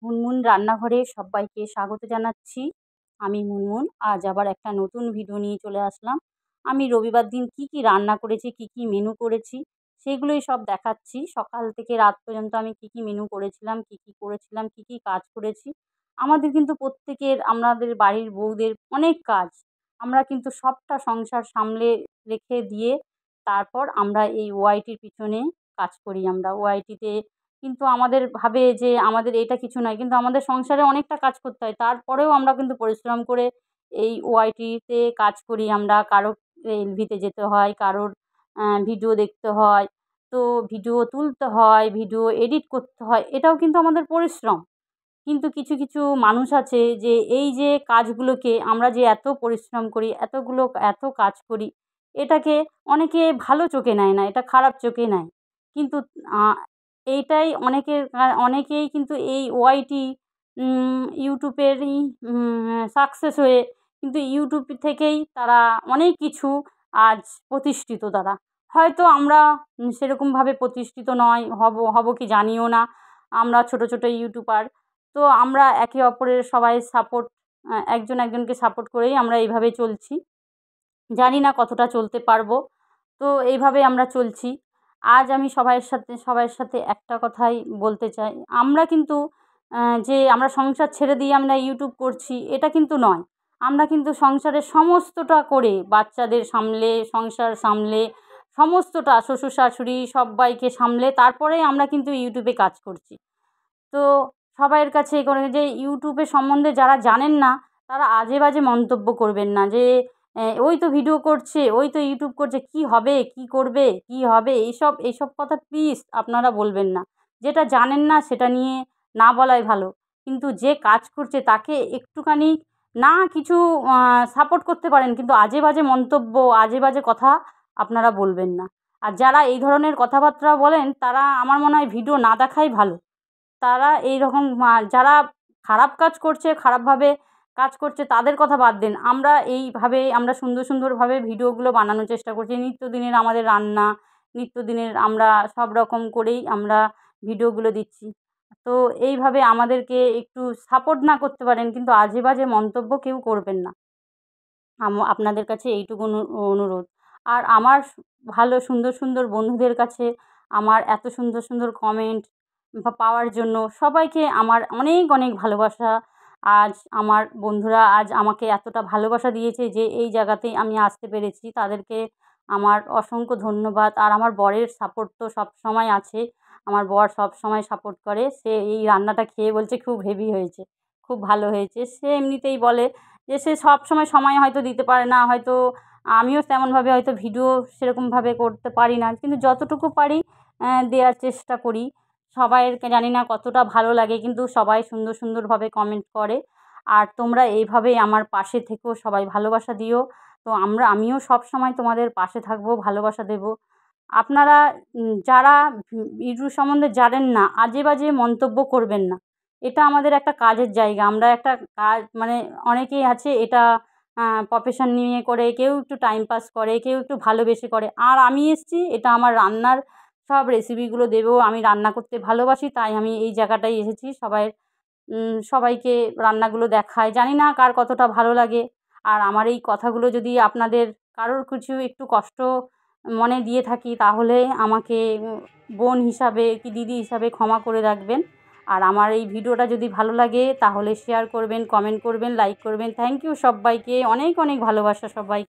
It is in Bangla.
মুনমুন রান্নাঘরে সবাইকে স্বাগত জানাচ্ছি। আমি মুনমুন। আজ আবার একটা নতুন ভিডিও নিয়ে চলে আসলাম। আমি রবিবার দিন কি রান্না করেছি, কি মেনু করেছি সেগুলোই সব দেখাচ্ছি। সকাল থেকে রাত পর্যন্ত আমি কি মেনু করেছিলাম, করেছিলাম, কি কাজ করেছি। আমাদের কিন্তু প্রত্যেকের আমাদের বাড়ির বউদের অনেক কাজ। আমরা কিন্তু সবটা সংসার সামলে রেখে দিয়ে তারপর আমরা এই ওআইটির পিছনে কাজ করি আমরা। ওআইটিতে কিন্তু আমাদের ভাবে যে আমাদের এটা কিছু নয়, কিন্তু আমাদের সংসারে অনেকটা কাজ করতে হয়। তারপরেও আমরা কিন্তু পরিশ্রম করে এই ওআইটিতে কাজ করি আমরা। কারোর এলভিতে যেতে হয়, কারোর ভিডিও দেখতে হয়, তো ভিডিও তুলতে হয়, ভিডিও এডিট করতে হয়, এটাও কিন্তু আমাদের পরিশ্রম। কিন্তু কিছু মানুষ আছে যে এই যে কাজগুলোকে আমরা যে এত পরিশ্রম করি, এত কাজ করি, এটাকে অনেকে ভালো চোখে নেয় না, এটা খারাপ চোখে নেয়। কিন্তু এইটাই অনেকেই কিন্তু এই ওআইটি ইউটিউবেরই সাকসেস হয়ে কিন্তু ইউটিউব থেকেই তারা অনেক কিছু আজ প্রতিষ্ঠিত তারা। হয়তো আমরা সেরকমভাবে প্রতিষ্ঠিত নয়, হব কি জানিও না। আমরা ছোট ইউটিউবার। তো আমরা একে অপরের সবাই সাপোর্ট, একজনকে সাপোর্ট করেই আমরা এইভাবে চলছি। জানি না কতটা চলতে পারবো। তো এইভাবে আমরা চলছি। আজ আমি সবার সাথে একটা কথাই বলতে চাই। আমরা কিন্তু যে আমরা সংসার ছেড়ে দিয়ে আমরা ইউটিউব করছি এটা কিন্তু নয়। আমরা কিন্তু সংসারের সমস্তটা করে বাচ্চাদের সামলে, সংসার সামলে, সমস্তটা শ্বশুর শাশুড়ি সব্বাইকে সামলে তারপরে আমরা কিন্তু ইউটিউবে কাজ করছি। তো সবাইয়ের কাছে যে ইউটিউবের সম্বন্ধে যারা জানেন না তারা আজে বাজে মন্তব্য করবেন না যে ওই তো ভিডিও করছে, ওই তো ইউটিউব করছে, কী হবে, কী করবে, কী হবে, এইসব কথা প্লিজ আপনারা বলবেন না। যেটা জানেন না সেটা নিয়ে না বলাই ভালো। কিন্তু যে কাজ করছে তাকে একটুখানি না কিছু সাপোর্ট করতে পারেন, কিন্তু আজে বাজে মন্তব্য, আজে বাজে কথা আপনারা বলবেন না। আর যারা এই ধরনের কথাবার্তা বলেন তারা আমার মনে হয় ভিডিও না দেখাই ভালো। তারা এই রকম যারা খারাপ কাজ করছে, খারাপভাবে কাজ করছে তাদের কথা বাদ দেন। আমরা এইভাবে আমরা সুন্দরভাবে ভিডিওগুলো বানানোর চেষ্টা করছি। নিত্যদিনের আমাদের রান্না, নিত্যদিনের আমরা সব রকম করেই আমরা ভিডিওগুলো দিচ্ছি। তো এইভাবে আমাদেরকে একটু সাপোর্ট না করতে পারেন, কিন্তু আজে বাজে মন্তব্য কেউ করবেন না। আপনাদের কাছে এইটুকু অনুরোধ। আর আমার ভালো সুন্দর বন্ধুদের কাছে আমার এত সুন্দর কমেন্ট পাওয়ার জন্য সবাইকে আমার অনেক ভালোবাসা। আজ আমার বন্ধুরা আজ আমাকে এতটা ভালোবাসা দিয়েছে যে এই জায়গাতেই আমি আসতে পেরেছি, তাদেরকে আমার অসংখ্য ধন্যবাদ। আর আমার বরের সাপোর্ট তো সবসময় আছে। আমার বর সবসময় সাপোর্ট করে। সে এই রান্নাটা খেয়ে বলছে খুব হেভি হয়েছে, খুব ভালো হয়েছে। সে এমনিতেই বলে যে সে সবসময় সময় হয়তো দিতে পারে না, হয়তো আমিও তেমনভাবে হয়তো ভিডিও সেরকমভাবে করতে পারি না, কিন্তু যতটুকু পারি দেওয়ার চেষ্টা করি। সবাইকে জানি না কতটা ভালো লাগে, কিন্তু সবাই সুন্দরভাবে কমেন্ট করে। আর তোমরা এইভাবেই আমার পাশে থেকো, সবাই ভালোবাসা দিও। তো আমিও সবসময় তোমাদের পাশে থাকবো, ভালোবাসা দেবো। আপনারা যারা ইউটিউব সম্বন্ধে জানেন না আজে বাজে মন্তব্য করবেন না। এটা আমাদের একটা কাজের জায়গা। আমরা একটা কাজ মানে অনেকেই আছে এটা প্রফেশন নিয়ে করে, কেউ একটু টাইম পাস করে, কেউ একটু ভালোবেসে করে। আর আমি এসেছি এটা আমার রান্নার সব রেসিপিগুলো দেবো। আমি রান্না করতে ভালোবাসি, তাই আমি এই জায়গাটায় এসেছি সবাইকে রান্নাগুলো দেখাই। জানি না কার কতটা ভালো লাগে। আর আমার এই কথাগুলো যদি আপনাদের কারোর কিছু একটু কষ্ট মনে দিয়ে থাকি তাহলে আমাকে বোন হিসাবে কি দিদি হিসাবে ক্ষমা করে রাখবেন। আর আমার এই ভিডিওটা যদি ভালো লাগে তাহলে শেয়ার করবেন, কমেন্ট করবেন, লাইক করবেন। থ্যাংক ইউ সব্বাইকে, অনেক ভালোবাসা সবাই।